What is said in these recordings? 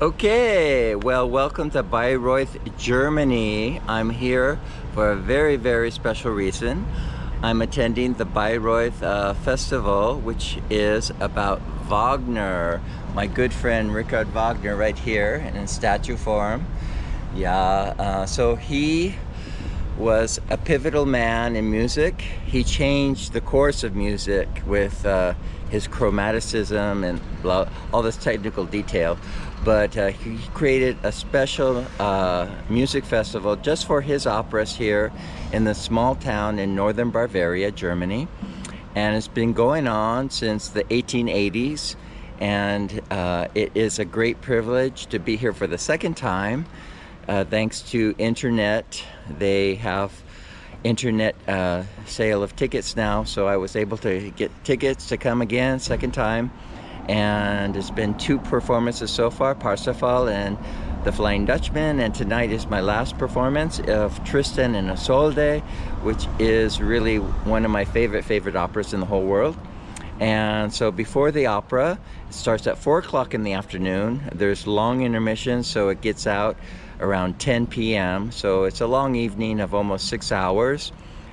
Okay, well, welcome to Bayreuth, Germany. I'm here for a very, very special reason. I'm attending the Bayreuth Festival, which is about Wagner. My good friend Richard Wagner right here in statue form. Yeah, so he was a pivotal man in music. He changed the course of music with his chromaticism and all this technical detail. But he created a special music festival just for his operas here in the small town in northern Bavaria, Germany. And it's been going on since the 1880s. And it is a great privilege to be here for the second time. Thanks to internet, they have internet sale of tickets now, so I was able to get tickets to come again, second time. And it's been 2 performances so far, Parsifal and The Flying Dutchman, and tonight is my last performance of Tristan and Isolde, which is really one of my favorite operas in the whole world. And so before the opera, it starts at 4 o'clock in the afternoon. There's long intermissions, so it gets out around 10 p.m. So it's a long evening of almost 6 hours,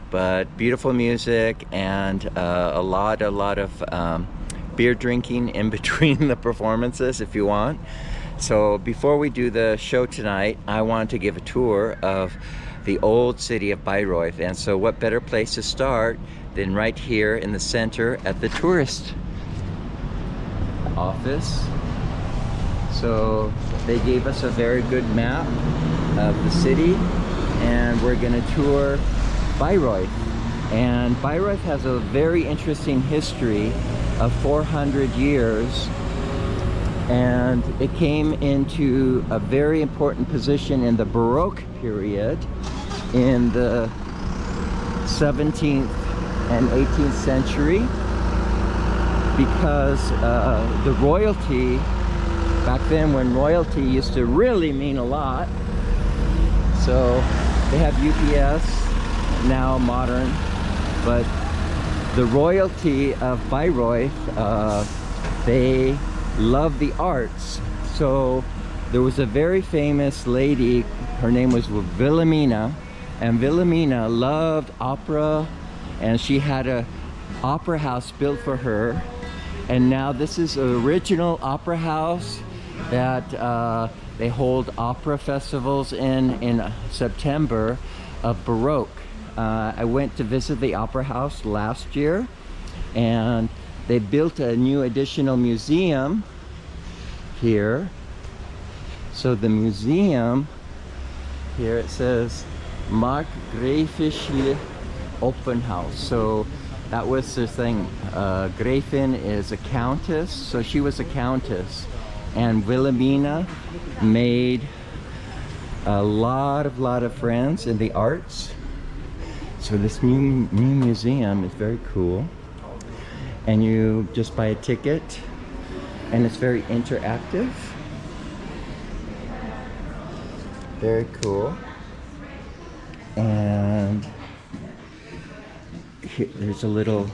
but beautiful music and a lot of beer drinking in between the performances if you want. So before we do the show tonight, I want to give a tour of the old city of Bayreuth. And so what better place to start than right here in the center at the tourist office. So they gave us a very good map of the city, and we're gonna tour Bayreuth. And Bayreuth has a very interesting history of 400 years, and it came into a very important position in the Baroque period in the 17th and 18th century, because the royalty back then, when royalty used to really mean a lot. So they have UPS now, modern, but the royalty of Bayreuth, they love the arts. So there was a very famous lady, her name was Wilhelmina, and Wilhelmina loved opera, and she had a opera house built for her. And now this is an original opera house that they hold opera festivals in September of Baroque. I went to visit the opera house last year, and they built a new additional museum here. So the museum here, it says Markgräfliche Opernhaus. So that was the thing. Gräfin is a countess, so she was a countess. And Wilhelmina made a lot of friends in the arts. So this new museum is very cool. And you just buy a ticket, and it's very interactive. Very cool. And here, there's a little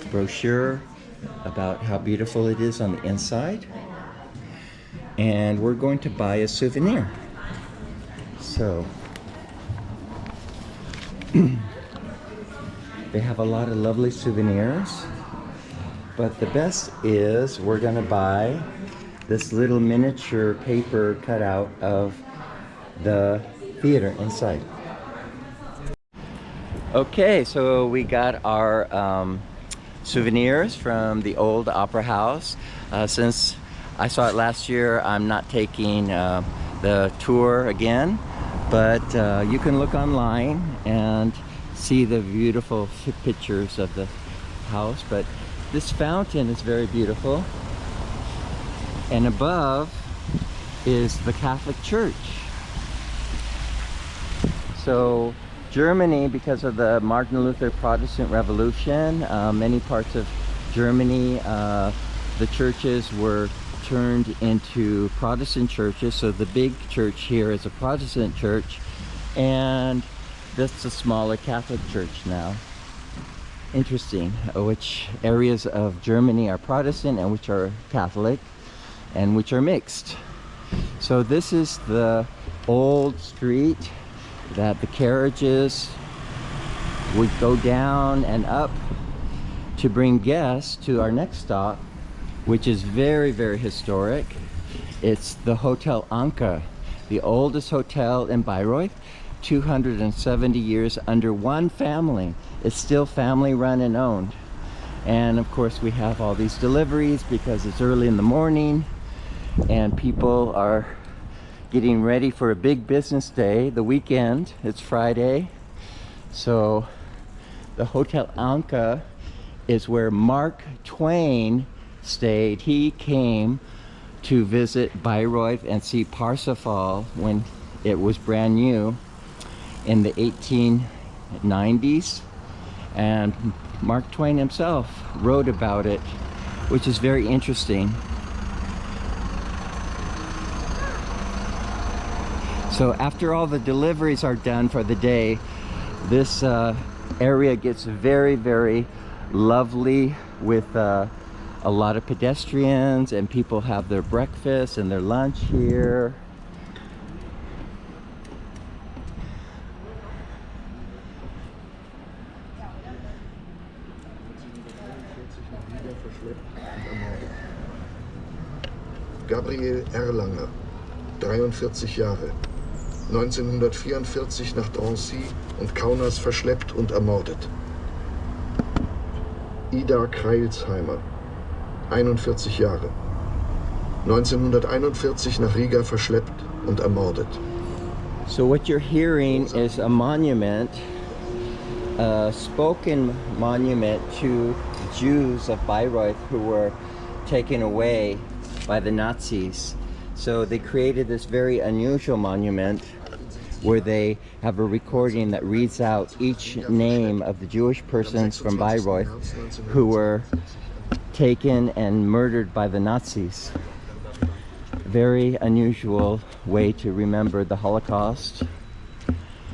brochure about how beautiful it is on the inside. And we're going to buy a souvenir. So they have a lot of lovely souvenirs, but the best is we're gonna buy this little miniature paper cutout of the theater inside. Okay, so we got our souvenirs from the old opera house. Since I saw it last year, I'm not taking the tour again, but you can look online and see the beautiful pictures of the house. But this fountain is very beautiful, and above is the Catholic Church. So Germany, because of the Martin Luther Protestant Revolution, many parts of Germany, the churches were turned into Protestant churches. So the big church here is a Protestant church, and this is a smaller Catholic church now. Interesting, which areas of Germany are Protestant and which are Catholic, and which are mixed. So So this is the old street that the carriages would go down and up to bring guests to our next stop, which is very, very historic. It's the Hotel Anka, the oldest hotel in Bayreuth, 270 years under one family. It's still family run and owned. And of course we have all these deliveries because it's early in the morning and people are getting ready for a big business day, the weekend. It's Friday. So the Hotel Anka is where Mark Twain stayed. He came to visit Bayreuth and see Parsifal when it was brand new in the 1890s, and Mark Twain himself wrote about it, which is very interesting. So after all the deliveries are done for the day, this area gets very, very lovely with a lot of pedestrians, and people have their breakfast and their lunch here. Gabriel Erlanger, 43 Jahre, 1944 nach Drancy und Kaunas verschleppt und ermordet. Ida Kreilsheimer, 41 Jahre, 1941 nach Riga verschleppt und ermordet. So what you're hearing is a monument, a spoken monument to Jews of Bayreuth who were taken away by the Nazis. So they created this very unusual monument where they have a recording that reads out each name of the Jewish persons from Bayreuth who were taken and murdered by the Nazis. Very unusual way to remember the Holocaust.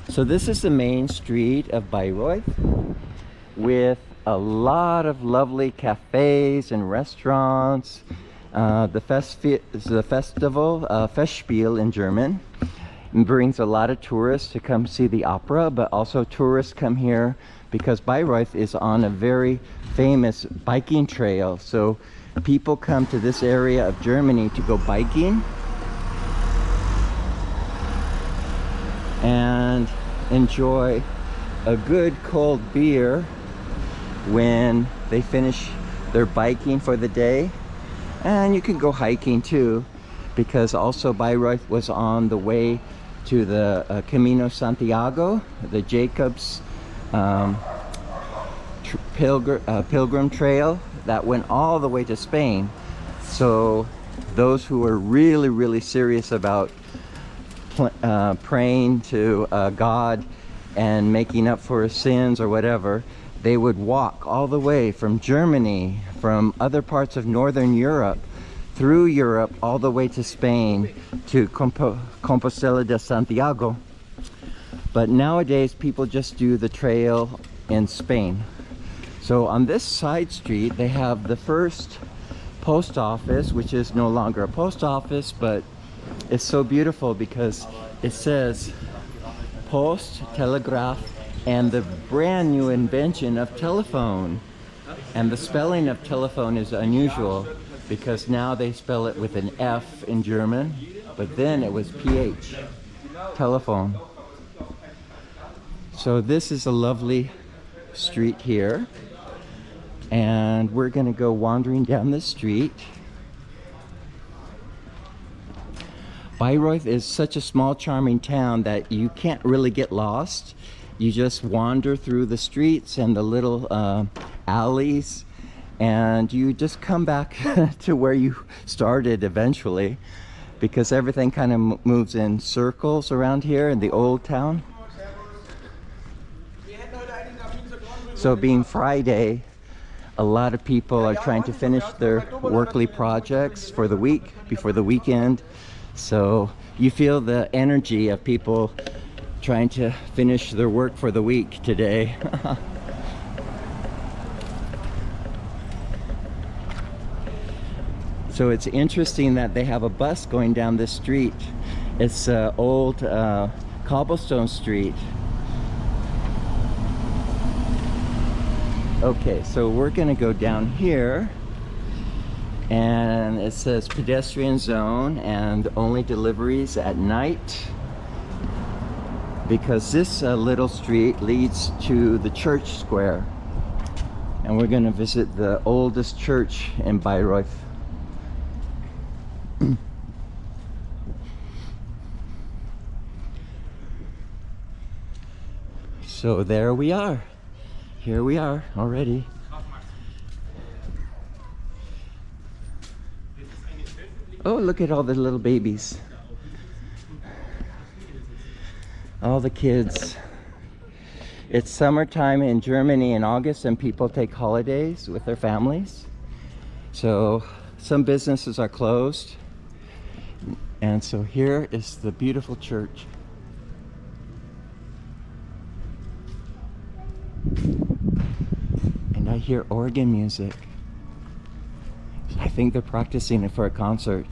So this is the main street of Bayreuth with a lot of lovely cafes and restaurants. The festival, Festspiel in German, brings a lot of tourists to come see the opera, but also tourists come here because Bayreuth is on a very famous biking trail. So people come to this area of Germany to go biking and enjoy a good cold beer when they finish their biking for the day. And you can go hiking too, because also Bayreuth was on the way to the Camino Santiago, the Jacob's pilgrim trail that went all the way to Spain. So those who are really, really serious about praying to God and making up for sins or whatever, they would walk all the way from Germany, from other parts of Northern Europe, through Europe, all the way to Spain, to Compostela de Santiago. But nowadays, people just do the trail in Spain. So on this side street, they have the first post office, which is no longer a post office, but it's so beautiful because it says Post, Telegraph, and the brand new invention of telephone. And the spelling of telephone is unusual because now they spell it with an F in German, but then it was PH, telephone. So this is a lovely street here, and we're gonna go wandering down the street. Bayreuth is such a small, charming town that you can't really get lost. You just wander through the streets and the little alleys, and you just come back to where you started eventually, because everything kind of moves in circles around here in the old town. So being Friday, a lot of people are trying to finish their workly projects for the week before the weekend. So you feel the energy of people trying to finish their work for the week today. So it's interesting that they have a bus going down this street. It's old cobblestone street. Okay, so we're gonna go down here, and it says pedestrian zone and only deliveries at night, because this little street leads to the church square, and we're gonna visit the oldest church in Bayreuth. So there we are. Here we are already. Oh, look at all the little babies. All the kids. It's summertime in Germany in August, and people take holidays with their families. So some businesses are closed. And so here is the beautiful church. And I hear organ music. I think they're practicing it for a concert.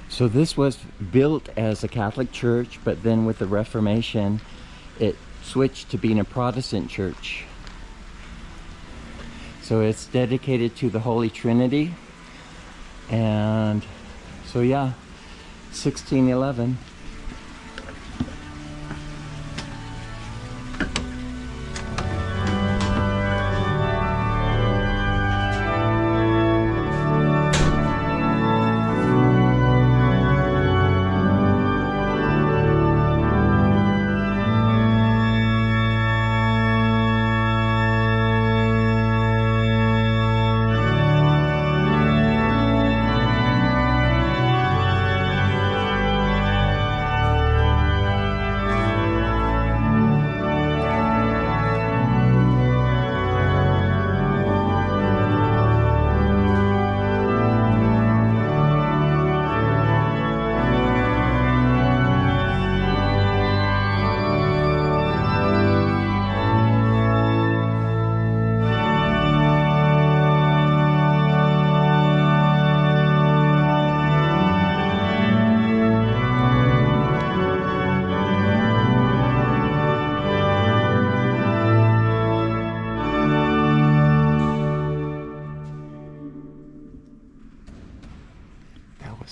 So this was built as a Catholic church, but then with the Reformation, it switched to being a Protestant church. So it's dedicated to the Holy Trinity. And so yeah, 1611.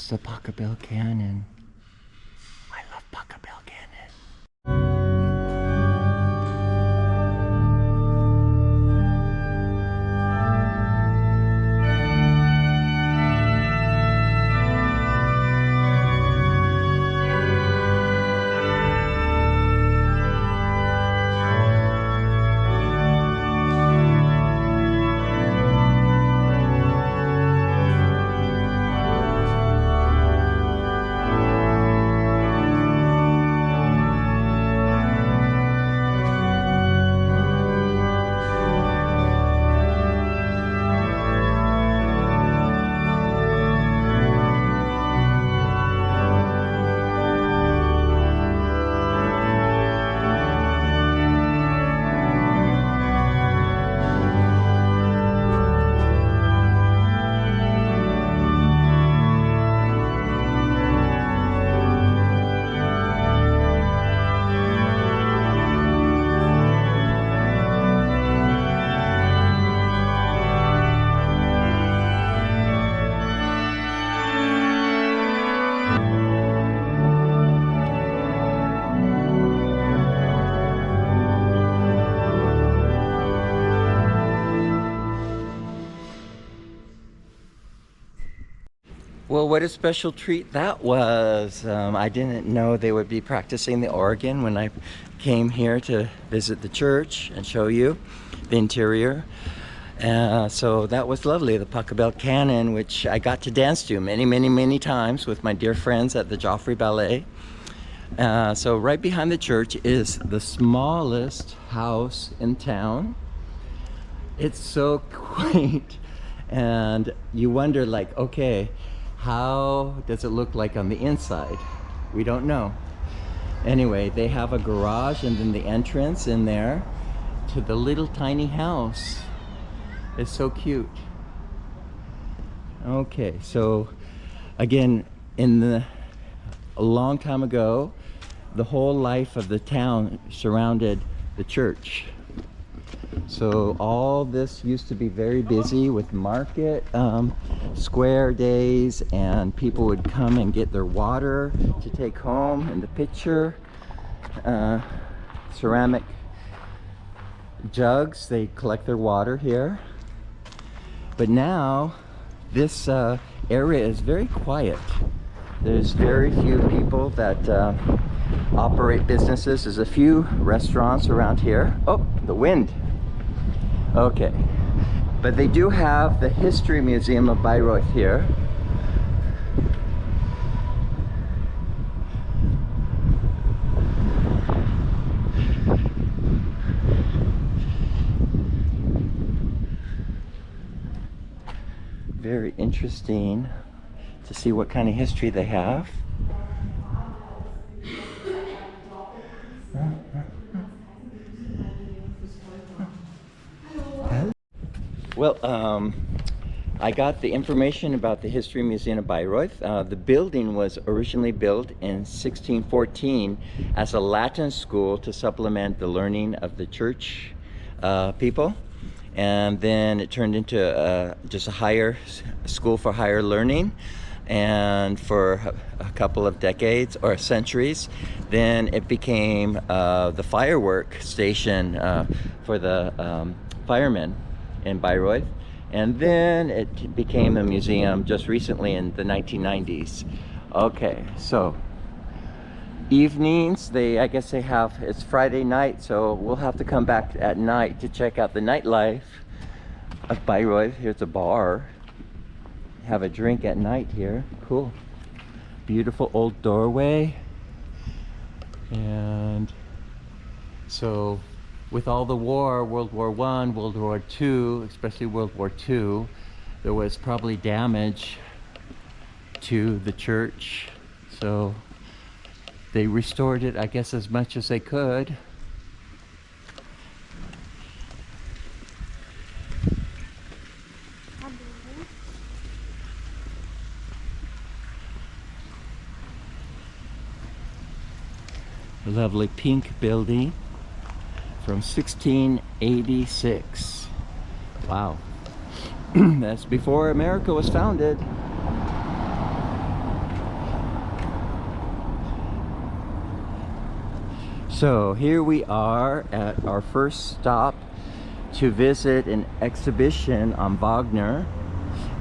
The Pachelbel Cannon. I love Pachelbel Cannon. Well, what a special treat that was. I didn't know they would be practicing the organ when I came here to visit the church and show you the interior. So that was lovely, the Pachelbel Cannon, which I got to dance to many times with my dear friends at the Joffrey Ballet. So right behind the church is the smallest house in town. It's so quaint, and you wonder, like, okay, how does it look like on the inside? We don't know. Anyway, they have a garage and then the entrance in there to the little tiny house. It's so cute. Okay, so again, a long time ago, the whole life of the town surrounded the church. So all this used to be very busy with market, square days, and people would come and get their water to take home in the pitcher, ceramic jugs. They collect their water here. But now this area is very quiet. There's very few people that operate businesses. There's a few restaurants around here. Oh, the wind. Okay, but they do have the History Museum of Bayreuth here. Very interesting to see what kind of history they have. Well, I got the information about the History Museum of Bayreuth. The building was originally built in 1614 as a Latin school to supplement the learning of the church people. And then it turned into just a higher school for higher learning. And for a couple of decades or centuries, then it became the firework station for the firemen in Bayreuth, and then it became a museum just recently in the 1990s. Okay, so evenings, I guess they have, it's Friday night, so we'll have to come back at night to check out the nightlife of Bayreuth. Here's a bar. Have a drink at night here. Cool. Beautiful old doorway. And so with all the war, World War I, World War II, especially World War II, there was probably damage to the church. So they restored it, I guess, as much as they could. A lovely pink building from 1686. Wow. That's before America was founded. So here we are at our first stop to visit an exhibition on Wagner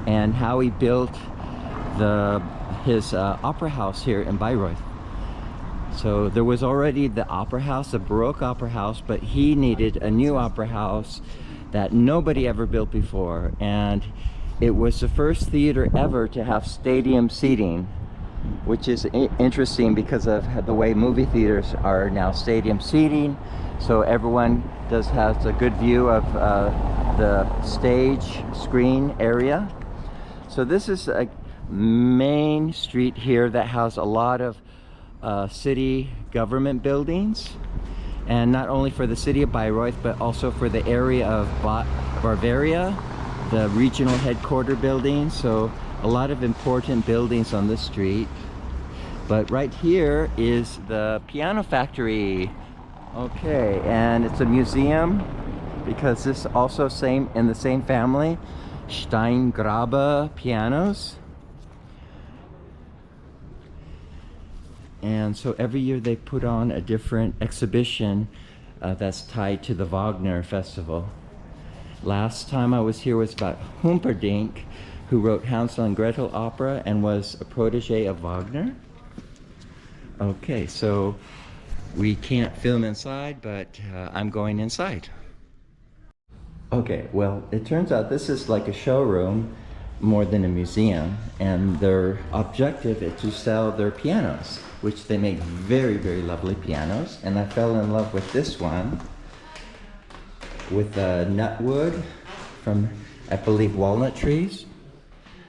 and how he built his opera house here in Bayreuth. So there was already the opera house, the Baroque opera house, but he needed a new opera house that nobody ever built before. And it was the first theater ever to have stadium seating, which is interesting because of the way movie theaters are now stadium seating. So everyone has a good view of the stage screen area. So this is a main street here that has a lot of city government buildings, and not only for the city of Bayreuth but also for the area of Bavaria, the regional headquarter building. So a lot of important buildings on this street. But right here is the piano factory. Okay, and it's a museum because this also in the same family, Steingraber pianos. And so every year they put on a different exhibition that's tied to the Wagner Festival. Last time I was here was about Humperdinck, who wrote Hansel and Gretel opera and was a protege of Wagner. Okay, so we can't film inside, but I'm going inside. Okay, well, it turns out this is like a showroom more than a museum, and their objective is to sell their pianos, which they make very, very lovely pianos. And I fell in love with this one with nut wood from, I believe, walnut trees.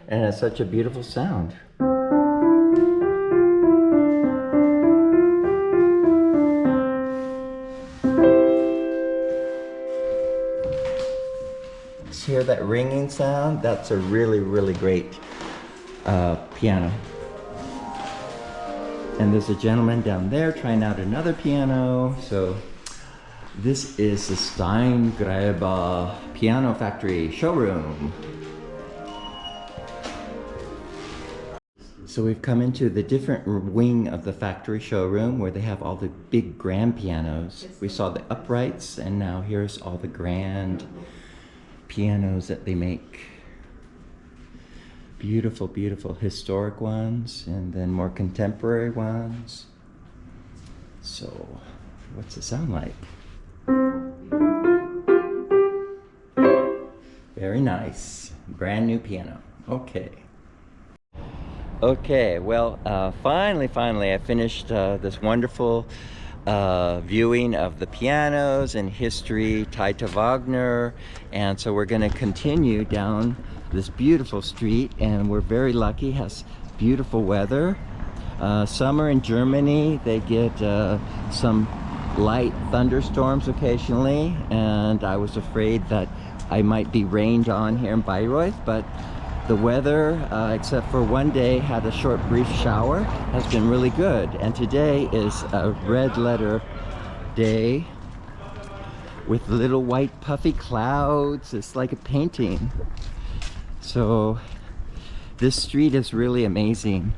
And it's such a beautiful sound. Hear that ringing sound? That's a really, really great piano. And there's a gentleman down there trying out another piano. So this is the Steingräber Piano Factory showroom. So we've come into the different wing of the factory showroom where they have all the big grand pianos. We saw the uprights, and now here's all the grand pianos that they make. Beautiful, beautiful historic ones, and then more contemporary ones. So, what's it sound like? Very nice. Brand new piano. Okay. Okay, well, finally I finished this wonderful viewing of the pianos and history tied to Wagner, and so we're going to continue down this beautiful street, and we're very lucky. It has beautiful weather. Summer in Germany, they get some light thunderstorms occasionally, and I was afraid that I might be rained on here in Bayreuth, but the weather, except for one day, had a short brief shower, has been really good. And today is a red letter day with little white puffy clouds. It's like a painting. So this street is really amazing.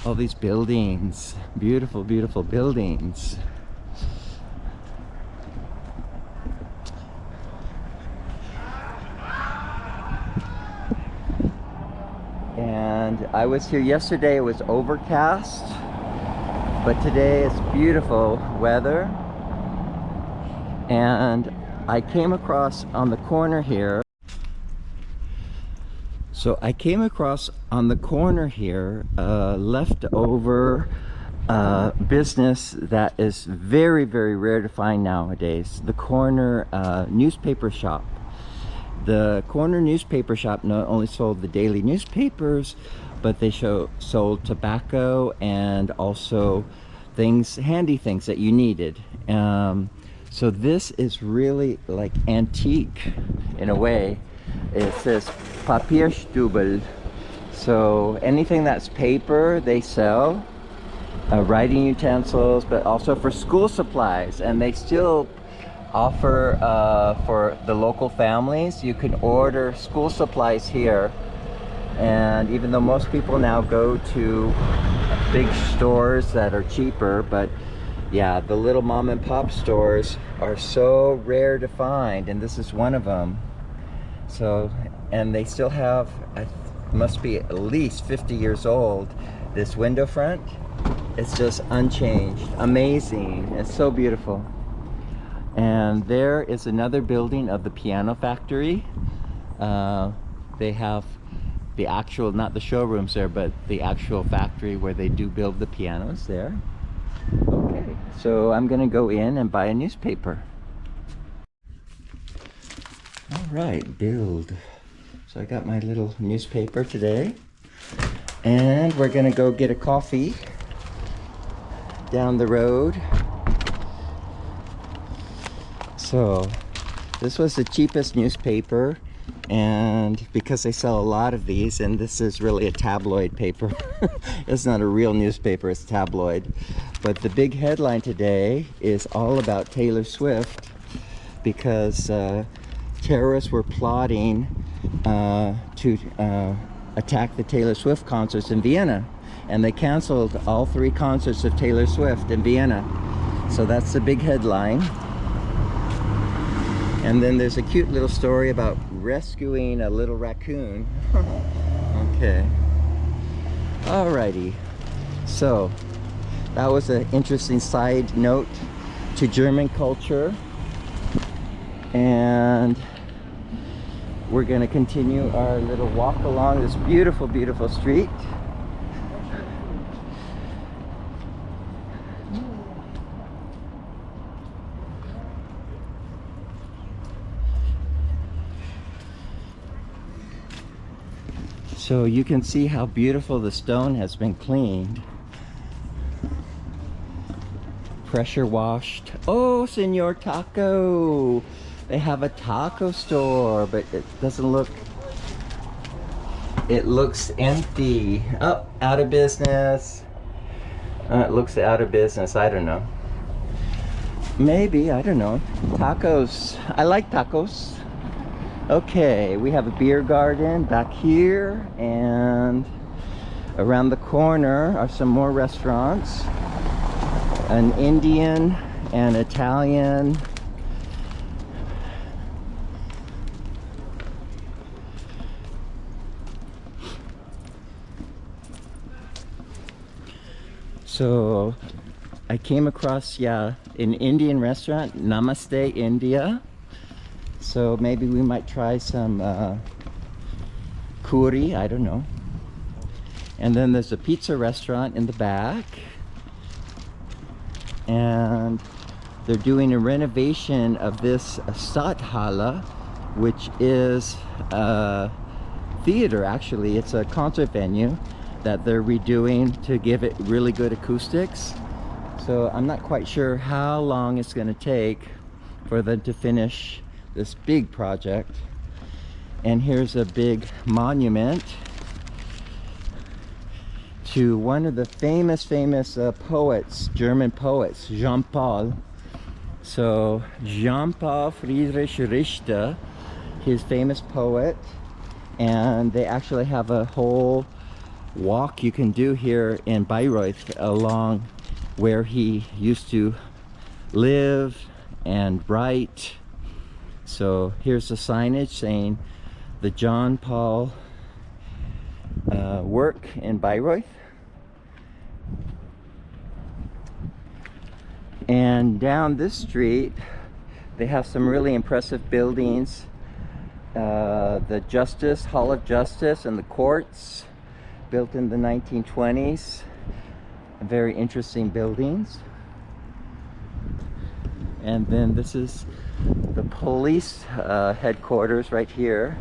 All these buildings, beautiful, beautiful buildings. And I was here yesterday, it was overcast, but today it's beautiful weather. And I came across on the corner here. So I came across on the corner here leftover business that is very, very rare to find nowadays. The corner newspaper shop. The corner newspaper shop not only sold the daily newspapers, but they sold tobacco and also things, handy things that you needed. So this is really like antique in a way. It says Papierstubel. So anything that's paper, they sell. Writing utensils, but also for school supplies. And they still offer for the local families. You can order school supplies here, and even though most people now go to big stores that are cheaper, but yeah, the little mom and pop stores are so rare to find, and this is one of them. So, and they still have, must be at least 50 years old, this window front. It's just unchanged. Amazing. It's so beautiful. And there is another building of the piano factory. They have the actual, not the showrooms there, but the actual factory where they do build the pianos there. Okay, so I'm gonna go in and buy a newspaper. All right, build. So I got my little newspaper today, and we're gonna go get a coffee down the road. So this was the cheapest newspaper, and because they sell a lot of these, and this is really a tabloid paper. It's not a real newspaper, it's tabloid. But the big headline today is all about Taylor Swift, because terrorists were plotting to attack the Taylor Swift concerts in Vienna, and they canceled all 3 concerts of Taylor Swift in Vienna. So that's the big headline. And then there's a cute little story about rescuing a little raccoon. Okay. Alrighty. So that was an interesting side note to German culture. And we're gonna continue our little walk along this beautiful, beautiful street. So you can see how beautiful the stone has been cleaned. Pressure washed. Oh, Senor Taco! They have a taco store, but it doesn't look... It looks empty. Oh, out of business. It looks out of business. I don't know. Maybe, I don't know. Tacos. I like tacos. Okay, we have a beer garden back here, and around the corner are some more restaurants. An Indian and Italian. So I came across, yeah, an Indian restaurant, Namaste India. So maybe we might try some curry, I don't know. And then there's a pizza restaurant in the back. And they're doing a renovation of this Stadthalle, which is a theater actually. It's a concert venue that they're redoing to give it really good acoustics. So I'm not quite sure how long it's going to take for them to finish this big project. And here's a big monument to one of the famous poets, German poets, Jean-Paul. So Jean-Paul Friedrich Richter, his famous poet, and they actually have a whole walk you can do here in Bayreuth along where he used to live and write. So here's the signage saying the John Paul work in Bayreuth. And down this street they have some really impressive buildings. The Justice, Hall of Justice, and the courts, built in the 1920s. Very interesting buildings. And then this is the police headquarters right here.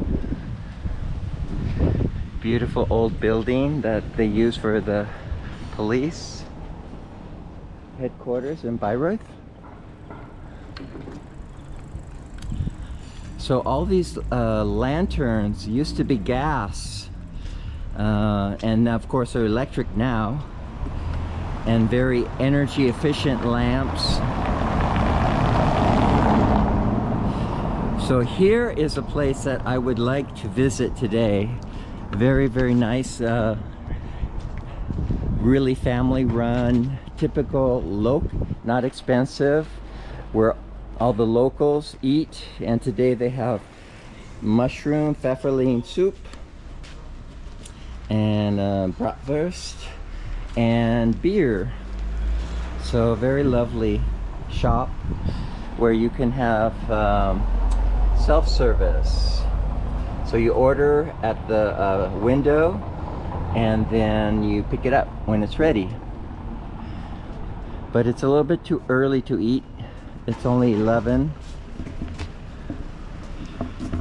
Beautiful old building that they use for the police headquarters in Bayreuth. So all these lanterns used to be gas, and of course they're electric now, and very energy efficient lamps. So here is a place that I would like to visit today. Very, very nice, really family run, typical, not expensive, where all the locals eat. And today they have mushroom pfefferling soup and bratwurst and beer. So very lovely shop where you can have self-service. So you order at the window and then you pick it up when it's ready. But it's a little bit too early to eat. It's only 11.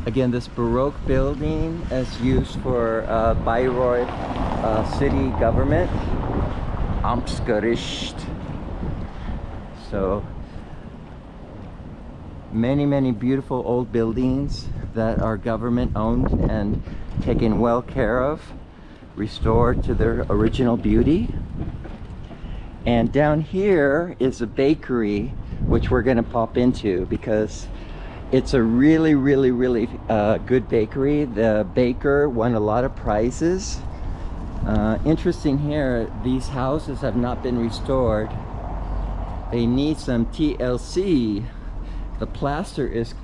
Again, this baroque building is used for Bayreuth city government, Amtsgericht. So many beautiful old buildings that are government owned and taken well care of, restored to their original beauty. And down here is a bakery, which we're going to pop into because it's a really good bakery. The baker won a lot of prizes. Interesting here, these houses have not been restored. They need some TLC. The plaster is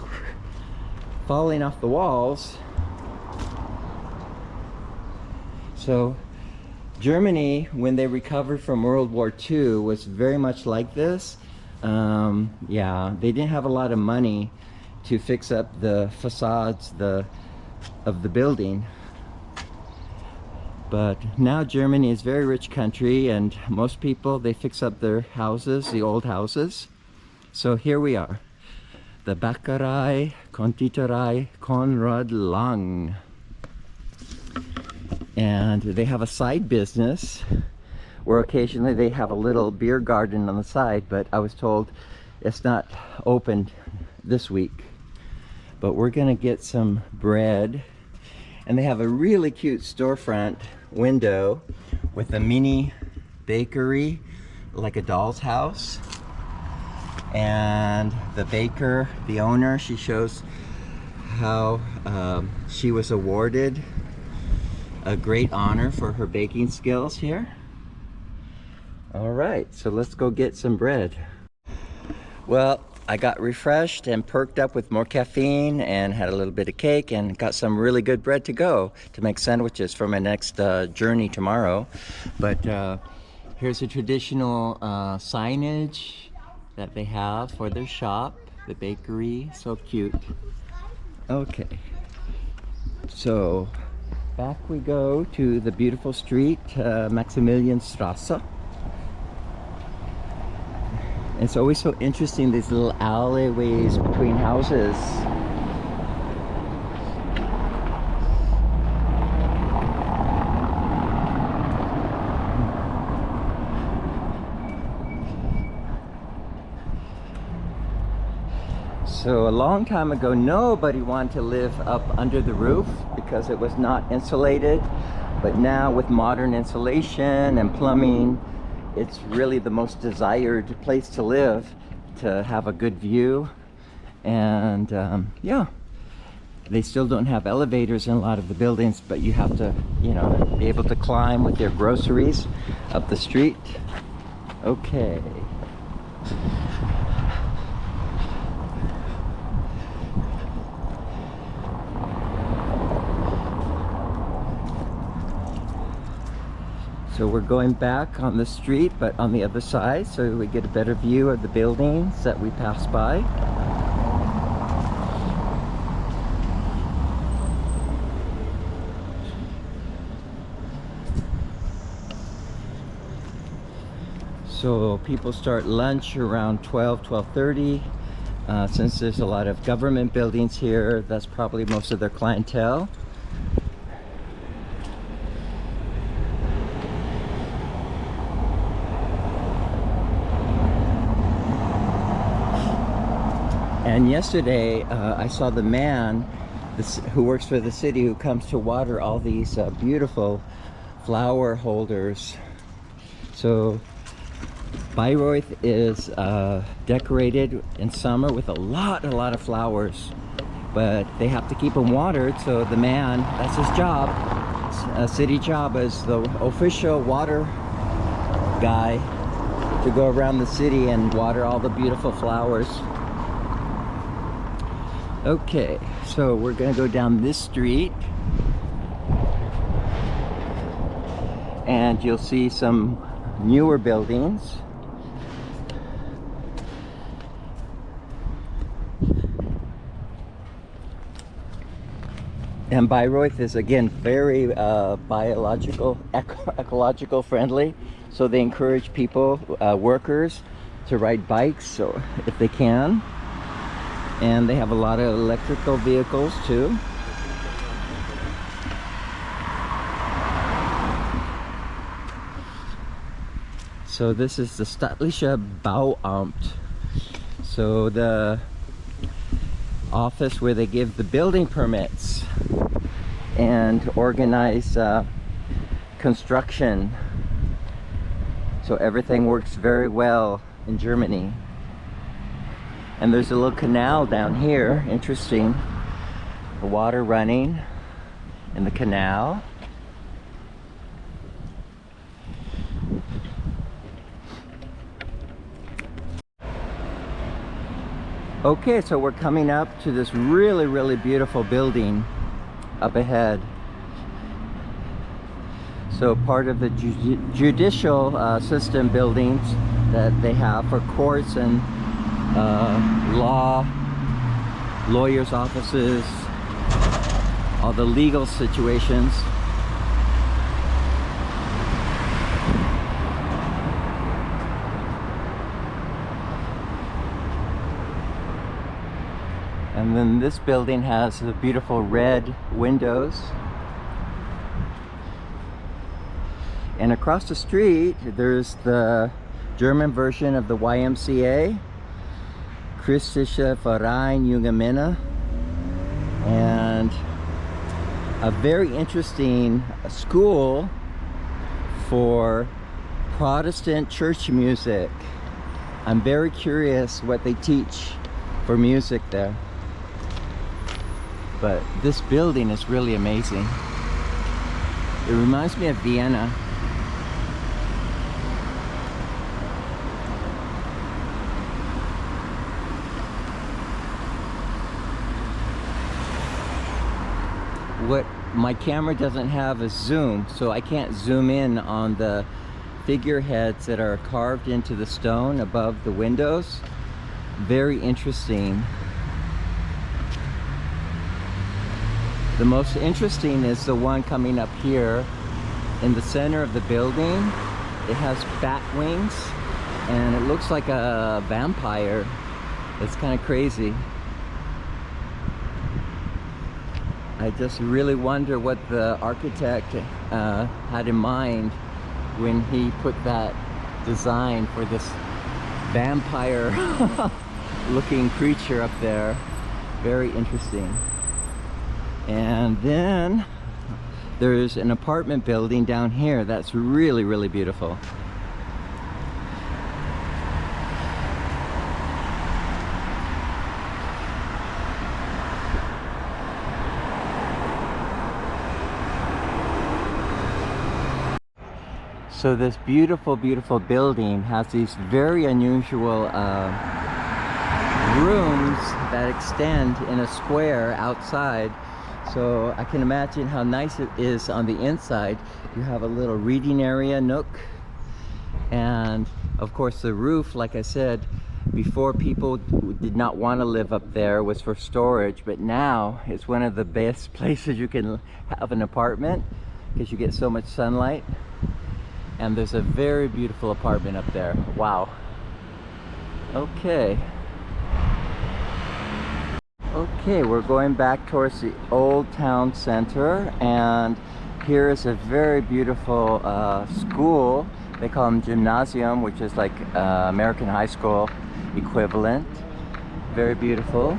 falling off the walls. So Germany, when they recovered from World War II, was very much like this. Yeah, they didn't have a lot of money to fix up the facades of the building. But now Germany is a very rich country, and most people, they fix up their houses, the old houses. So here we are. The Bäckerei, Konditorei Konrad Lang. And they have a side business where occasionally they have a little beer garden on the side, but I was told it's not open this week. But we're gonna get some bread, and they have a really cute storefront window with a mini bakery, like a doll's house. And the baker, the owner, she shows how she was awarded a great honor for her baking skills here. All right, so let's go get some bread. Well, I got refreshed and perked up with more caffeine and had a little bit of cake and got some really good bread to go to make sandwiches for my next journey tomorrow. But here's a traditional signage that they have for their shop, the bakery. So cute. Okay, so back we go to the beautiful street, Maximilianstrasse. It's always so interesting, these little alleyways between houses. So a long time ago, nobody wanted to live up under the roof because it was not insulated. But now with modern insulation and plumbing, it's really the most desired place to live, to have a good view. And yeah, they still don't have elevators in a lot of the buildings, but you have to, you know, be able to climb with your groceries up the street. Okay. So we're going back on the street, but on the other side, so we get a better view of the buildings that we pass by. So people start lunch around 12:30. Since there's a lot of government buildings here, that's probably most of their clientele. And yesterday, I saw the man who works for the city who comes to water all these beautiful flower holders. So Bayreuth is decorated in summer with a lot of flowers, but they have to keep them watered. So the man, that's his job, a city job as the official water guy, to go around the city and water all the beautiful flowers. Okay, so we're gonna go down this street and you'll see some newer buildings. And Bayreuth is again very ecological friendly, so they encourage people, workers, to ride bikes, so if they can. And they have a lot of electrical vehicles too. So this is the Staatliche Bauamt. So the office where they give the building permits and organize construction. So everything works very well in Germany. And there's a little canal down here, interesting. The water running in the canal. Okay, so we're coming up to this really beautiful building up ahead. So part of the judicial system buildings that they have for courts and lawyers' offices, all the legal situations. And then this building has the beautiful red windows. And across the street, there's the German version of the YMCA, Christliche Verein Junge Männer, and a very interesting school for Protestant church music. I'm very curious what they teach for music there. But this building is really amazing. It reminds me of Vienna. What my camera doesn't have a zoom, so I can't zoom in on the figureheads that are carved into the stone above the windows. Very interesting. The most interesting is the one coming up here in the center of the building. It has bat wings and it looks like a vampire. It's kind of crazy. I just really wonder what the architect had in mind when he put that design for this vampire looking creature up there. Very interesting. And then there's an apartment building down here that's really, really beautiful. So this beautiful, beautiful building has these very unusual rooms that extend in a square outside. So I can imagine how nice it is on the inside. You have a little reading area, nook. And of course the roof, like I said, before people did not want to live up there, was for storage. But now it's one of the best places you can have an apartment because you get so much sunlight. And there's a very beautiful apartment up there. Wow. Okay. Okay, we're going back towards the old town center, and here is a very beautiful school. They call them gymnasium, which is like American high school equivalent. Very beautiful.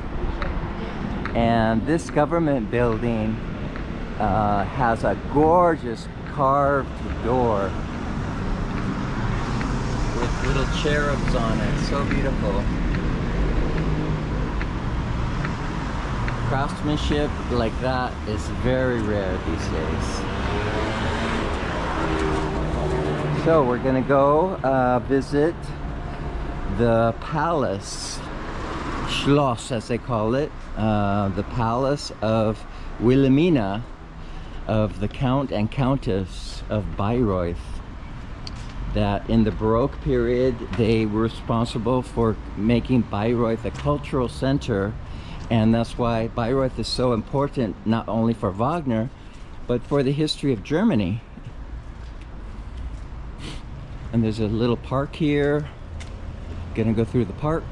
And this government building has a gorgeous carved door with little cherubs on it. So beautiful. Craftsmanship like that is very rare these days. So we're gonna go visit the palace, Schloss as they call it, the palace of Wilhelmina, of the Count and Countess of Bayreuth. That in the Baroque period they were responsible for making Bayreuth a cultural center, and that's why Bayreuth is so important, not only for Wagner but for the history of Germany. And there's a little park here. Gonna go through the park.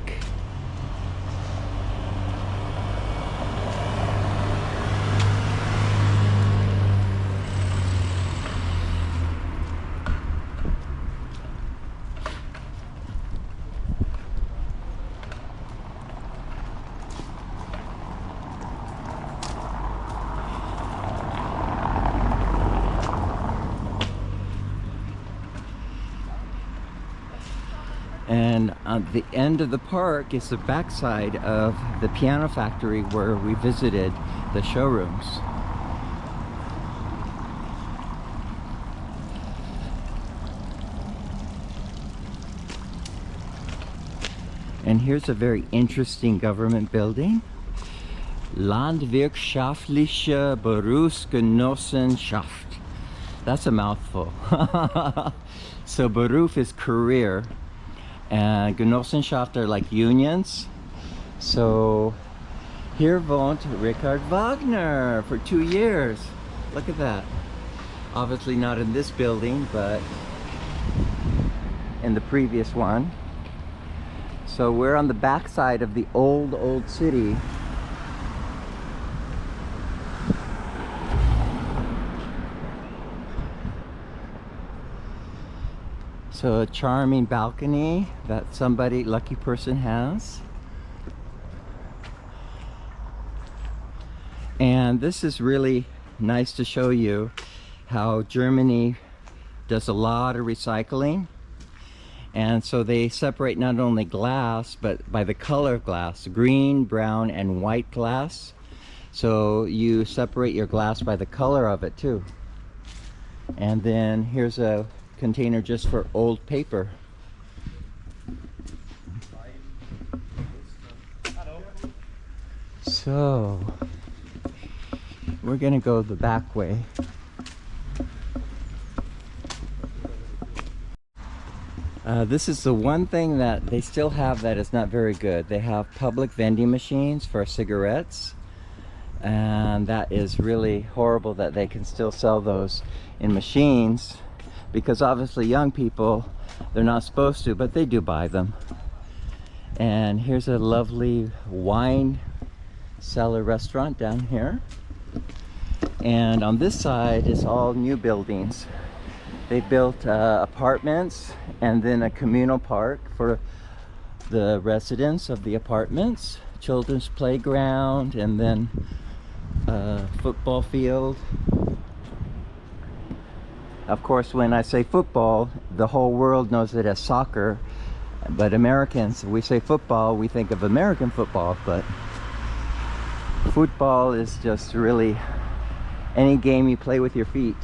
And at the end of the park is the backside of the piano factory where we visited the showrooms. And here's a very interesting government building. Landwirtschaftliche Berufsgenossenschaft. That's a mouthful. So Beruf is career, and Genossenschaft are like unions. So here wohnt Richard Wagner for 2 years. Look at that. Obviously not in this building, but in the previous one. So we're on the backside of the old city. So a charming balcony that somebody, lucky person, has. And this is really nice to show you how Germany does a lot of recycling. And so they separate not only glass, but by the color of glass, green, brown, and white glass. So you separate your glass by the color of it too. And then here's a container just for old paper. So we're gonna go the back way. This is the one thing that they still have that is not very good. They have public vending machines for cigarettes, and that is really horrible that they can still sell those in machines, because obviously young people, they're not supposed to, but they do buy them. And here's a lovely wine cellar restaurant down here, and on this side is all new buildings. They built apartments and then a communal park for the residents of the apartments, children's playground, and then a football field. Of course, when I say football, the whole world knows it as soccer, but Americans, we say football, we think of American football, but football is just really any game you play with your feet.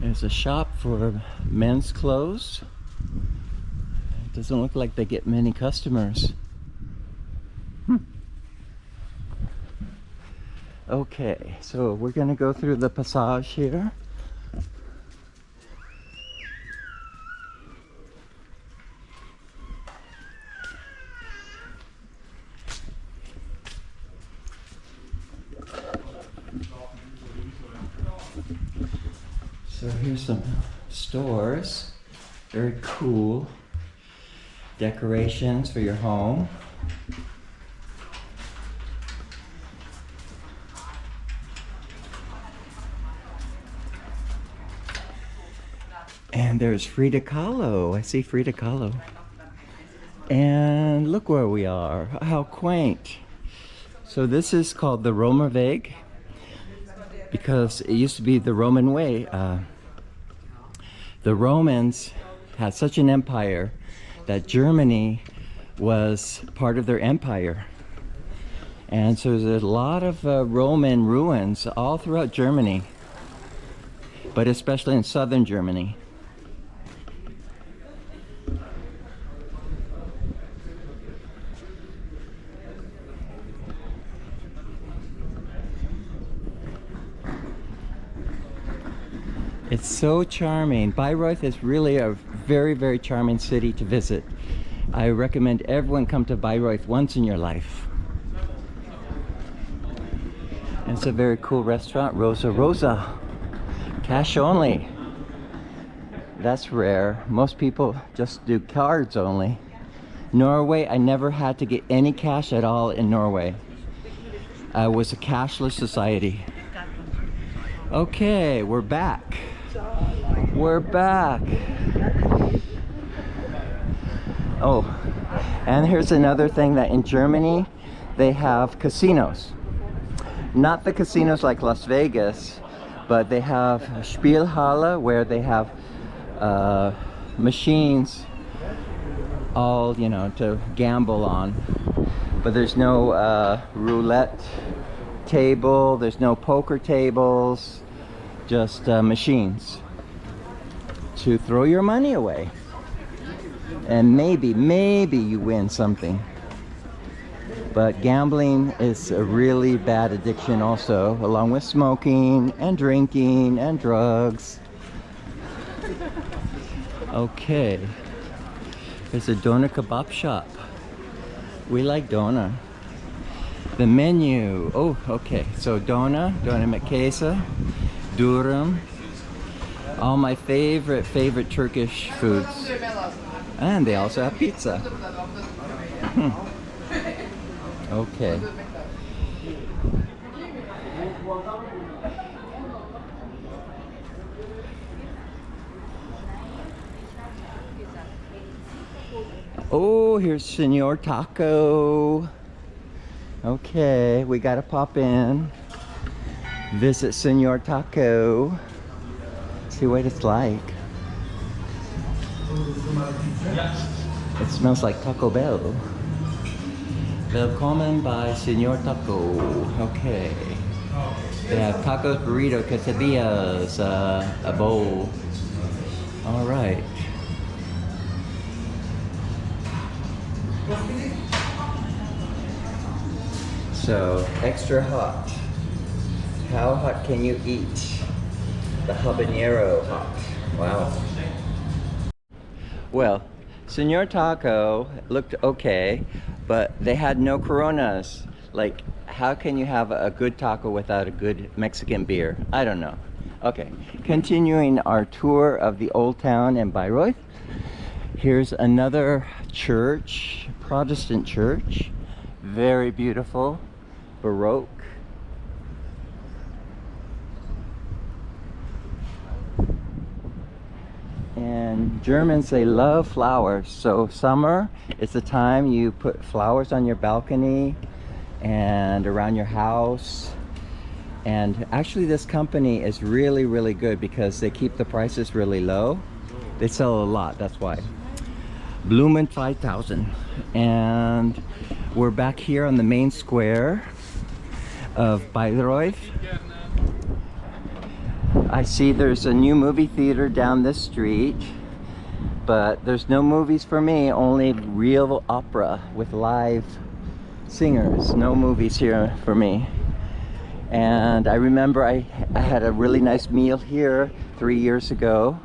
There's a shop for men's clothes. It doesn't look like they get many customers. Okay, so we're gonna go through the passage here. So here's some stores, very cool decorations for your home. And there's Frida Kahlo. I see Frida Kahlo. And look where we are. How quaint. So this is called the Römerweg, because it used to be the Roman way. The Romans had such an empire that Germany was part of their empire. And so there's a lot of Roman ruins all throughout Germany, but especially in southern Germany. It's so charming. Bayreuth is really a very, very charming city to visit. I recommend everyone come to Bayreuth once in your life. It's a very cool restaurant, Rosa Rosa. Cash only. That's rare. Most people just do cards only. Norway, I never had to get any cash at all in Norway. It was a cashless society. Okay, we're back. We're back. Oh, and here's another thing, that in Germany they have casinos. Not the casinos like Las Vegas, but they have a Spielhalle where they have machines, all, you know, to gamble on. But there's no roulette table, there's no poker tables, just machines to throw your money away, and maybe you win something. But gambling is a really bad addiction also, along with smoking and drinking and drugs. Okay, there's a doner kebab shop. We like doner. The menu, oh, okay, so doner mit Käse, Dürüm, all my favorite Turkish foods. And they also have pizza. Okay. Oh, here's Senor Taco. Okay, we gotta pop in, visit Senor Taco, see what it's like. It smells like Taco Bell. Willkommen by Senor Taco. Okay. They have tacos, burrito, quesadillas, a bowl. All right. So, extra hot. How hot can you eat? The habanero hot. Wow. Well, Senor Taco looked okay, but they had no Coronas. Like, how can you have a good taco without a good Mexican beer? I don't know. Okay, continuing our tour of the old town in Bayreuth. Here's another church, Protestant church. Very beautiful, baroque. And Germans, they love flowers. So summer is the time you put flowers on your balcony and around your house. And actually this company is really, really good because they keep the prices really low. They sell a lot, that's why. Blumen 5000. And we're back here on the main square of Bayreuth. I see there's a new movie theater down this street, but there's no movies for me, only real opera with live singers. No movies here for me. And I remember I had a really nice meal here 3 years ago.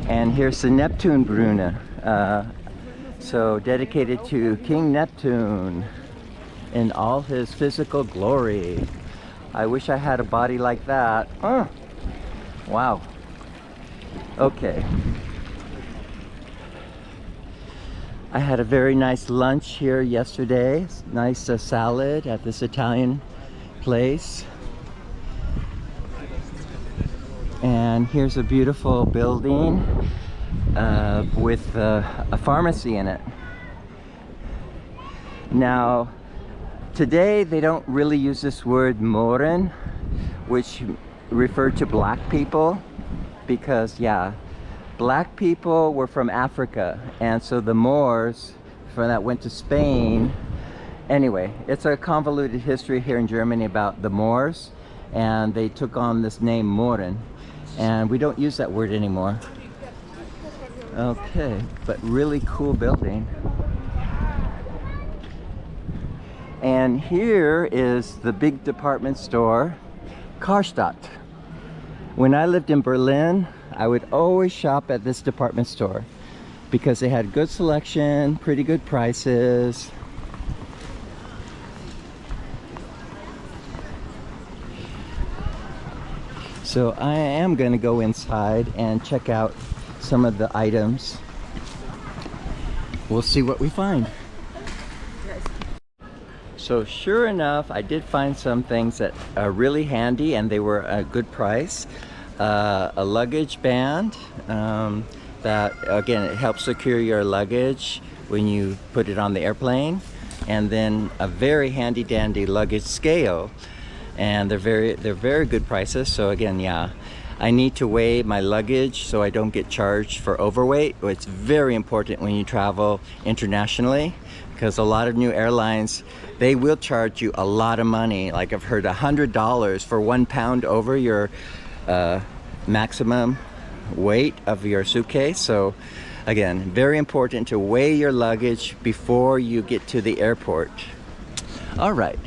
And here's the Neptune Brune, so dedicated to King Neptune in all his physical glory. I wish I had a body like that. Oh, wow. Okay. I had a very nice lunch here yesterday. Nice salad at this Italian place. And here's a beautiful building with a pharmacy in it. Now, today they don't really use this word Mohren, which referred to black people, because yeah, black people were from Africa, and so the Moors from that went to Spain. Anyway, it's a convoluted history here in Germany about the Moors, and they took on this name Mohren, and we don't use that word anymore. Okay, but really cool building. And here is the big department store, Karstadt. When I lived in Berlin, I would always shop at this department store because they had good selection, pretty good prices. So I am going to go inside and check out some of the items. We'll see what we find. So sure enough, I did find some things that are really handy and they were a good price. A luggage band that, again, it helps secure your luggage when you put it on the airplane. And then a very handy dandy luggage scale. And they're very good prices. So again, yeah, I need to weigh my luggage so I don't get charged for overweight. It's very important when you travel internationally, because a lot of new airlines, they will charge you a lot of money. Like I've heard $100 for 1 pound over your maximum weight of your suitcase. So again, very important to weigh your luggage before you get to the airport. All right,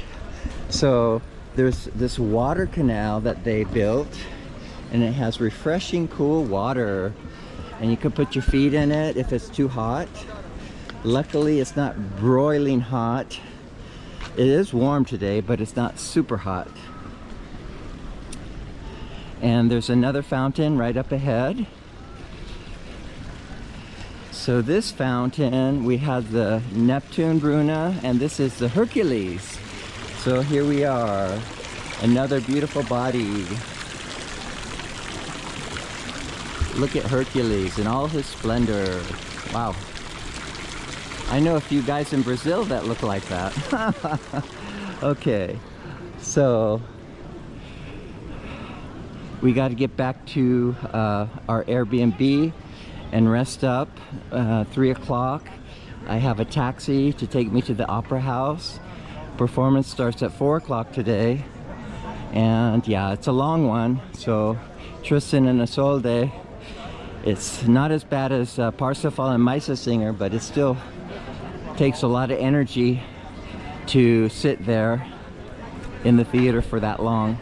so there's this water canal that they built, and it has refreshing cool water, and you can put your feet in it if it's too hot. Luckily it's not broiling hot. It is warm today, but it's not super hot. And there's another fountain right up ahead. So this fountain, we have the Neptune Brune, and this is the Hercules. So here we are, another beautiful body. Look at Hercules in all his splendor. Wow. I know a few guys in Brazil that look like that. Okay, so we got to get back to our Airbnb and rest up. 3 o'clock. I have a taxi to take me to the Opera House. Performance starts at 4 o'clock today. And yeah, it's a long one. So Tristan and Isolde, it's not as bad as Parsifal and Meistersinger, but it still takes a lot of energy to sit there in the theater for that long.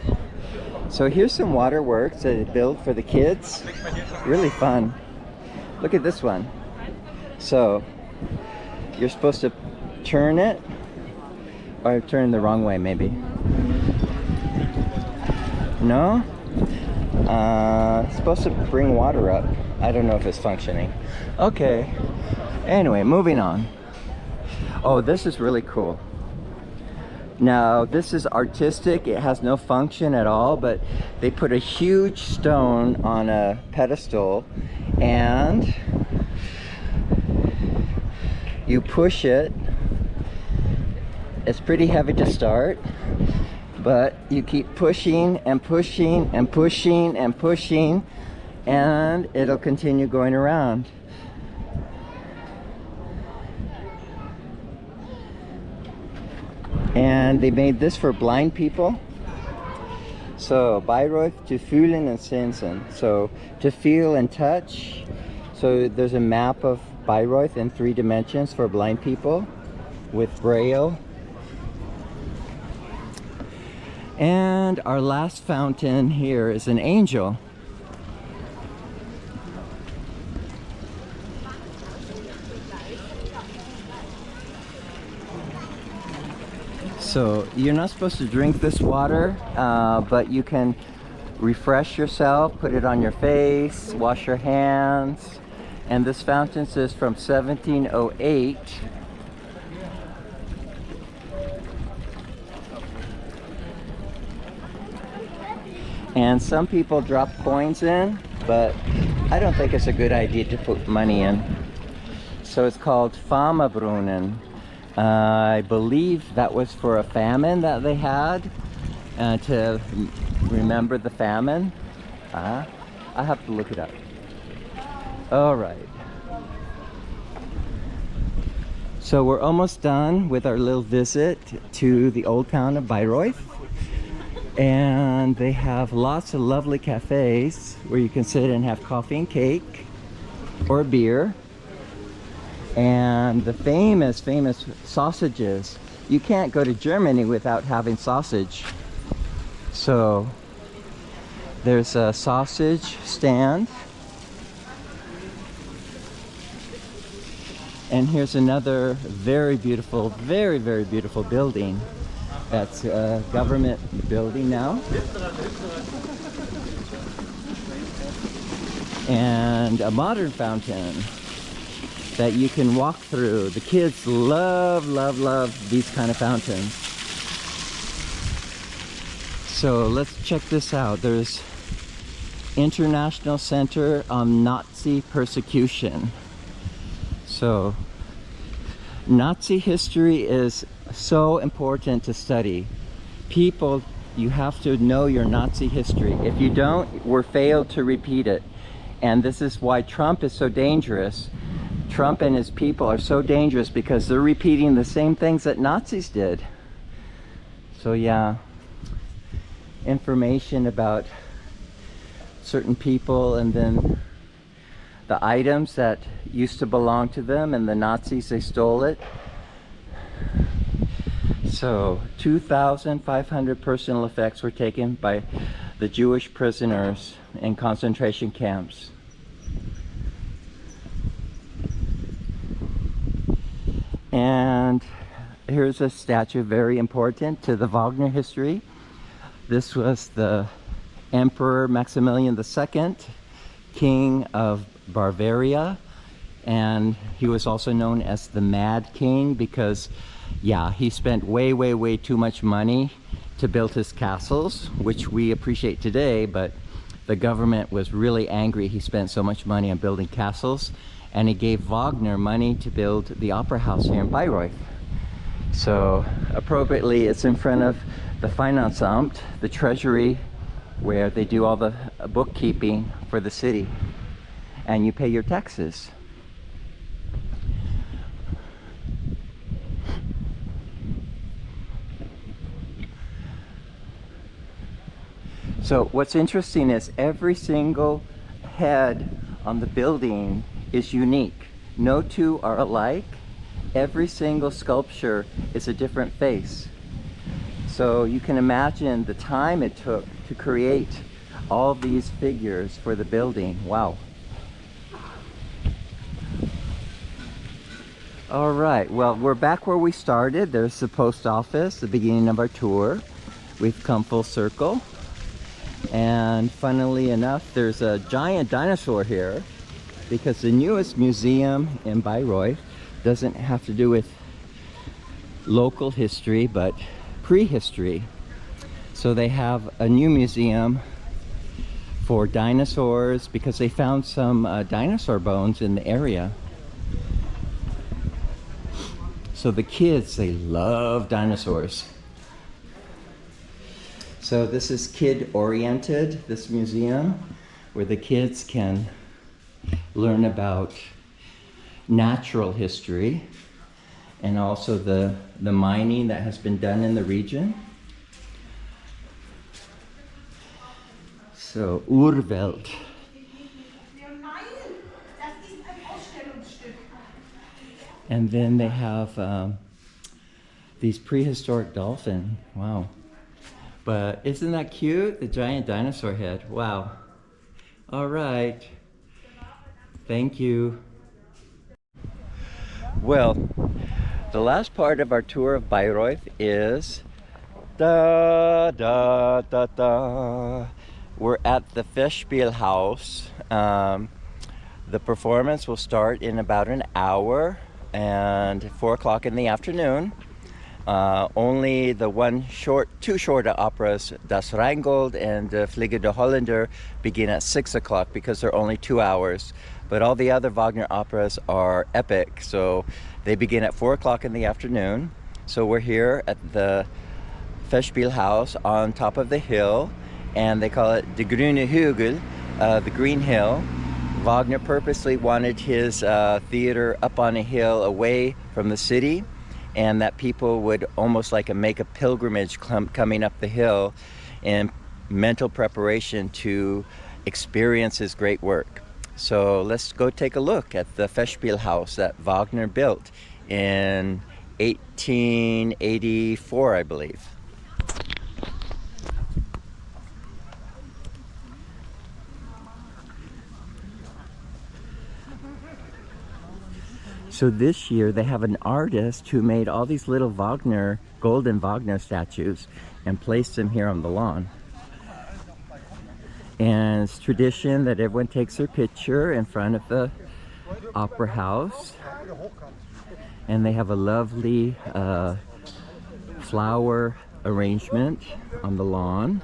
So here's some waterworks that they built for the kids. Really fun. Look at this one. So you're supposed to turn it, or turn the wrong way maybe. No? It's supposed to bring water up. I don't know if it's functioning. Okay. Anyway, moving on. Oh, this is really cool. Now, this is artistic. It has no function at all, but they put a huge stone on a pedestal and you push it. It's pretty heavy to start, but you keep pushing and pushing and pushing and pushing, and it'll continue going around. And they made this for blind people. So Bayreuth, to fühlen and sensen. So to feel and touch. So there's a map of Bayreuth in 3 dimensions for blind people with Braille. And our last fountain here is an angel. So you're not supposed to drink this water, but you can refresh yourself, put it on your face, wash your hands. And this fountain is from 1708. And some people drop coins in, but I don't think it's a good idea to put money in. So it's called Famabrunnen. I believe that was for a famine that they had, to remember the famine. I have to look it up. All right. So we're almost done with our little visit to the old town of Bayreuth. And they have lots of lovely cafes where you can sit and have coffee and cake or beer. And the famous sausages. You can't go to Germany without having sausage. So there's a sausage stand. And here's another very beautiful building. That's a government building now. And a modern fountain that you can walk through. The kids love these kind of fountains. So let's check this out. There's International Center on Nazi Persecution. So Nazi history is so important to study. People, you have to know your Nazi history. If you don't, we're failed to repeat it. And this is why Trump is so dangerous. Trump and his people are so dangerous because they're repeating the same things that Nazis did. So yeah, information about certain people and then the items that used to belong to them, and the Nazis, they stole it. So 2,500 personal effects were taken by the Jewish prisoners in concentration camps. And here's a statue very important to the Wagner history. This was the Emperor Maximilian II, King of Bavaria, and he was also known as the Mad King because Yeah, he spent way too much money to build his castles, which we appreciate today, but the government was really angry he spent so much money on building castles, and he gave Wagner money to build the opera house here in Bayreuth. So appropriately, it's in front of the Finanzamt, the treasury, where they do all the bookkeeping for the city, and you pay your taxes. So what's interesting is every single head on the building is unique. No two are alike. Every single sculpture is a different face. So you can imagine the time it took to create all these figures for the building. Wow. All right, well, we're back where we started. There's the post office, the beginning of our tour. We've come full circle. And funnily enough, there's a giant dinosaur here because the newest museum in Bayreuth doesn't have to do with local history, but prehistory. So they have a new museum for dinosaurs because they found some dinosaur bones in the area. So the kids, they love dinosaurs. So this is kid-oriented, this museum, where the kids can learn about natural history and also the mining that has been done in the region. So Urwelt. And then they have these prehistoric dolphin. Wow. But isn't that cute? The giant dinosaur head. Wow. All right. Thank you. Well, the last part of our tour of Bayreuth is we're at the Festspielhaus. The performance will start in about an hour and 4 o'clock in the afternoon. Only the two short operas, Das Rheingold and Fliege de Holländer, begin at 6 o'clock because they're only 2 hours. But all the other Wagner operas are epic, so they begin at 4 o'clock in the afternoon. So we're here at the Festspielhaus on top of the hill, and they call it the Grüne Hügel, the Green Hill. Wagner purposely wanted his theater up on a hill away from the city, and that people would almost like make a pilgrimage coming up the hill in mental preparation to experience his great work. So let's go take a look at the Festspielhaus that Wagner built in 1884, I believe. So this year they have an artist who made all these little golden Wagner statues and placed them here on the lawn. And it's tradition that everyone takes their picture in front of the opera house. And they have a lovely flower arrangement on the lawn.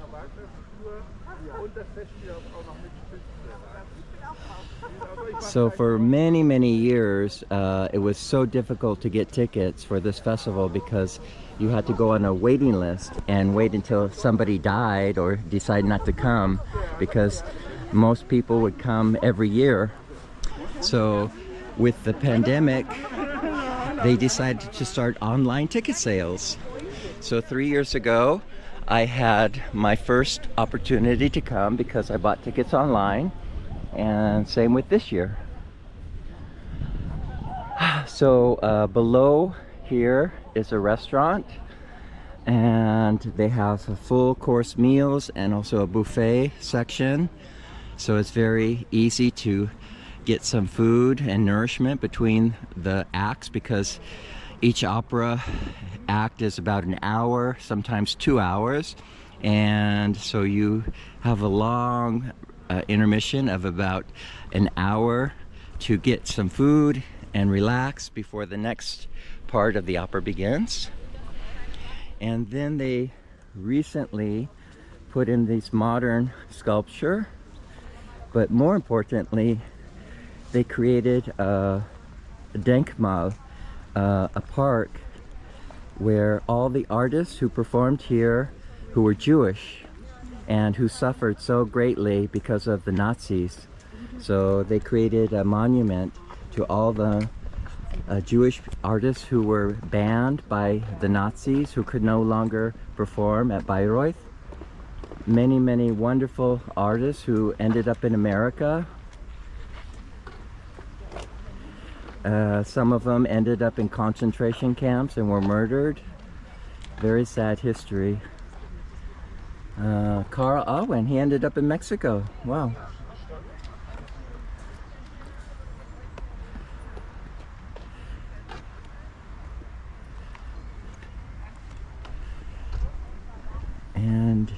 So for many years, it was so difficult to get tickets for this festival because you had to go on a waiting list and wait until somebody died or decide not to come, because most people would come every year. So with the pandemic, they decided to start online ticket sales. So 3 years ago, I had my first opportunity to come because I bought tickets online. And same with this year. So below here is a restaurant, and they have full course meals and also a buffet section. So it's very easy to get some food and nourishment between the acts, because each opera act is about an hour, sometimes 2 hours. And so you have a long intermission of about an hour to get some food and relax before the next part of the opera begins. And then they recently put in these modern sculpture, but more importantly, they created a Denkmal, a park where all the artists who performed here, who were Jewish and who suffered so greatly because of the Nazis. So they created a monument to all the Jewish artists who were banned by the Nazis, who could no longer perform at Bayreuth. Many, many wonderful artists who ended up in America. Some of them ended up in concentration camps and were murdered. Very sad history. Carl Owen, he ended up in Mexico. Wow. And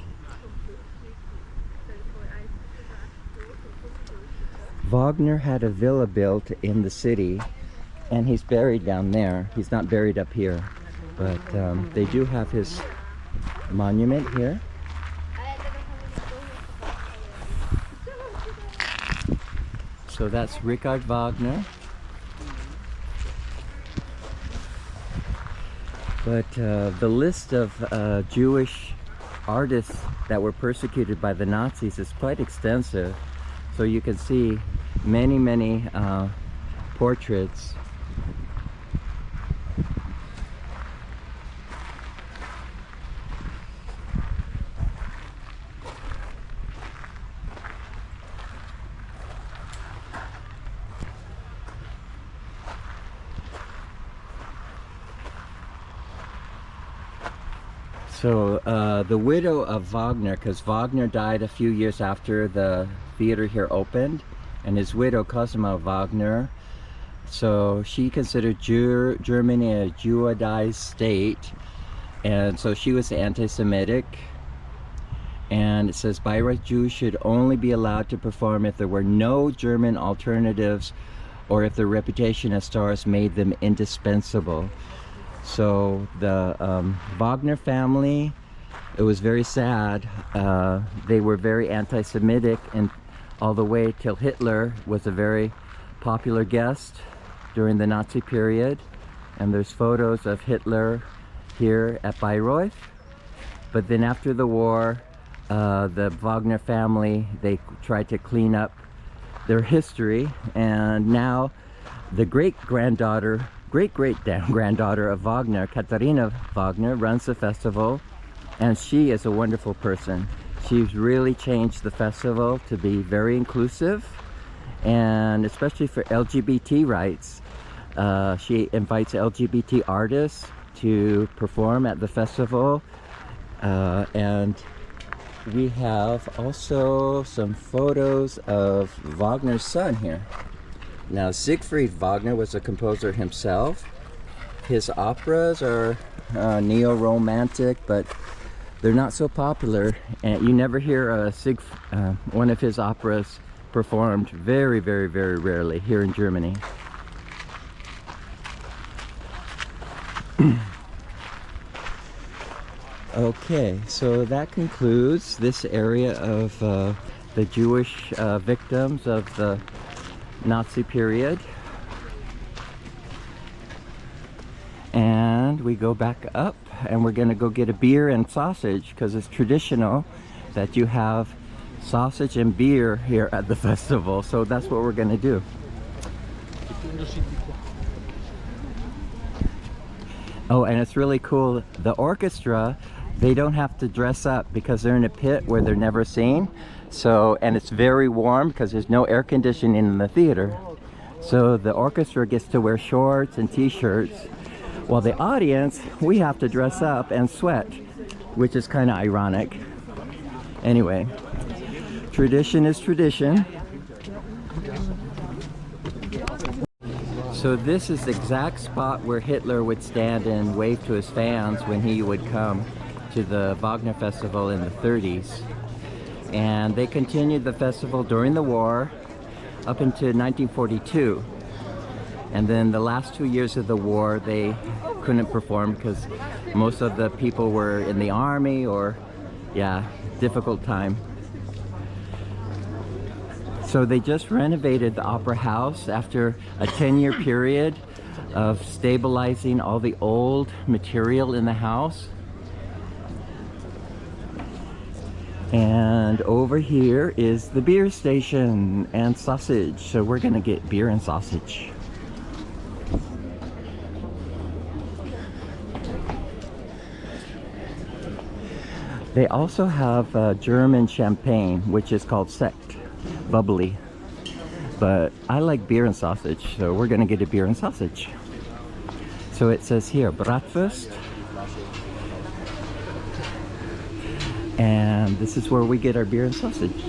Wagner had a villa built in the city, and he's buried down there. He's not buried up here, but they do have his monument here. So that's Richard Wagner. But the list of Jewish artists that were persecuted by the Nazis is quite extensive. So you can see many, many portraits. So the widow of Wagner, because Wagner died a few years after the theater here opened, and his widow Cosima Wagner, so she considered Germany a Judaized state, and so she was anti-Semitic. And it says Bayreuth Jews should only be allowed to perform if there were no German alternatives, or if their reputation as stars made them indispensable. So the Wagner family, it was very sad. They were very anti-Semitic, and all the way till Hitler was a very popular guest during the Nazi period. And there's photos of Hitler here at Bayreuth. But then after the war, the Wagner family, they tried to clean up their history, and now the great-granddaughter of Wagner, Katharina Wagner, runs the festival, and she is a wonderful person. She's really changed the festival to be very inclusive, and especially for LGBT rights. She invites LGBT artists to perform at the festival, and we have also some photos of Wagner's son here. Now, Siegfried Wagner was a composer himself. His operas are neo-romantic, but they're not so popular, and you never hear one of his operas performed. Very, very, very rarely here in Germany. Okay, so that concludes this area of the Jewish victims of the Nazi period, and we go back up, and we're gonna go get a beer and sausage, because it's traditional that you have sausage and beer here at the festival. So that's what we're gonna do. Oh, and it's really cool, the orchestra, they don't have to dress up because they're in a pit where they're never seen. So, and it's very warm because there's no air conditioning in the theater. So the orchestra gets to wear shorts and t-shirts, while the audience, we have to dress up and sweat, which is kind of ironic. Anyway, tradition is tradition. So this is the exact spot where Hitler would stand and wave to his fans when he would come to the Wagner Festival in the 30s. And they continued the festival during the war up until 1942. And then the last 2 years of the war, they couldn't perform because most of the people were in the army, or yeah, difficult time. So they just renovated the Opera House after a 10-year period of stabilizing all the old material in the house. And over here is the beer station and sausage. So we're gonna get beer and sausage. They also have German champagne, which is called Sekt, bubbly. But I like beer and sausage, so we're gonna get a beer and sausage. So it says here, Bratwurst. And this is where we get our beer and sausage.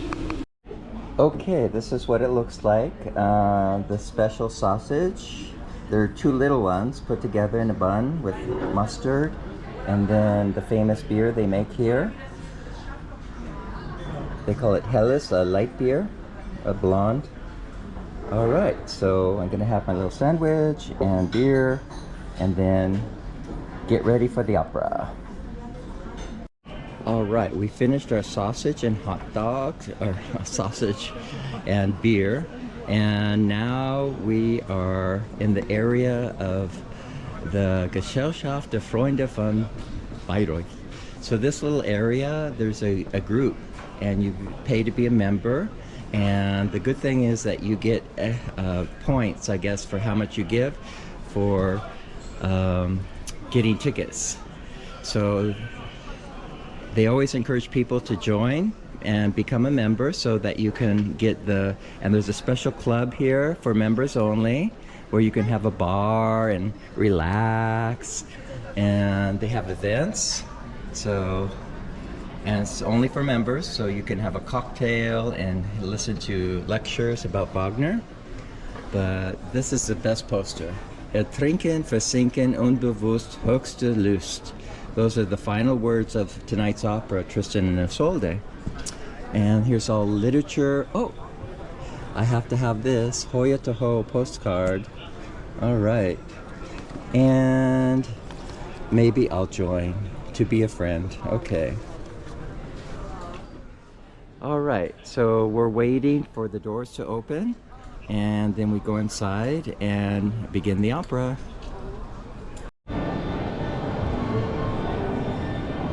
Okay, this is what it looks like. The special sausage. There are 2 little ones put together in a bun with mustard. And then the famous beer they make here. They call it Helles, a light beer, a blonde. All right, so I'm gonna have my little sandwich and beer, and then get ready for the opera. All right, we finished our sausage and hot dogs, or sausage and beer, and now we are in the area of the Gesellschaft der Freunde von Bayreuth. So this little area, there's a group, and you pay to be a member. And the good thing is that you get points, I guess, for how much you give for getting tickets. So they always encourage people to join and become a member so that you can get and there's a special club here for members only, where you can have a bar and relax, and they have events. So, and it's only for members, so you can have a cocktail and listen to lectures about Wagner. But this is the best poster. Trinken, versinken, unbewusst, höchste Lust. Those are the final words of tonight's opera, Tristan and Isolde. And here's all literature. Oh, I have to have this Hoya to Ho postcard. All right. And maybe I'll join to be a friend. Okay. All right, so we're waiting for the doors to open, and then we go inside and begin the opera.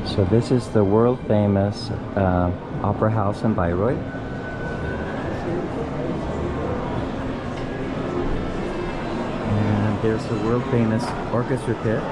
So this is the world famous opera house in Bayreuth. And there's the world famous orchestra pit.